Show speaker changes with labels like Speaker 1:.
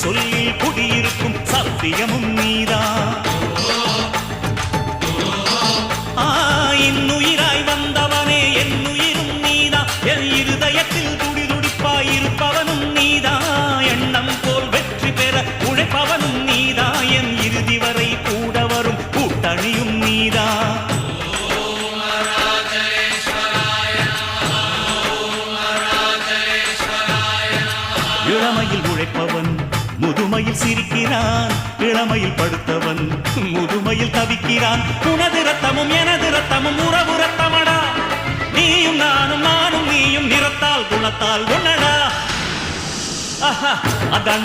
Speaker 1: சொல்லில் குடியிருக்கும் சத்தியமும் நீதான். இன்னுயிராய் வந்தவனே என் உயிரும் நீதான். என் இருதயத்தில் துடிதுடிப்பாயிருப்பவனும் நீதான். எண்ணம் போல் வெற்றி பெற உழைப்பவனும் நீதான். என் இறுதி வரை கூட வரும் கூட்டணியும் நீதான். இளமையில் உழைப்பவன் முதுமையில் சிரிக்கிறான். இளமையில் படுத்தவன் முதுமையில் தவிக்கிறான். உனது ரத்தமும் எனது ரத்தமும் உறவு ரத்தமடா. நீயும் நானும் நானும் நீயும் நிறத்தால் குணத்தால் ஒன்னடா. அதான்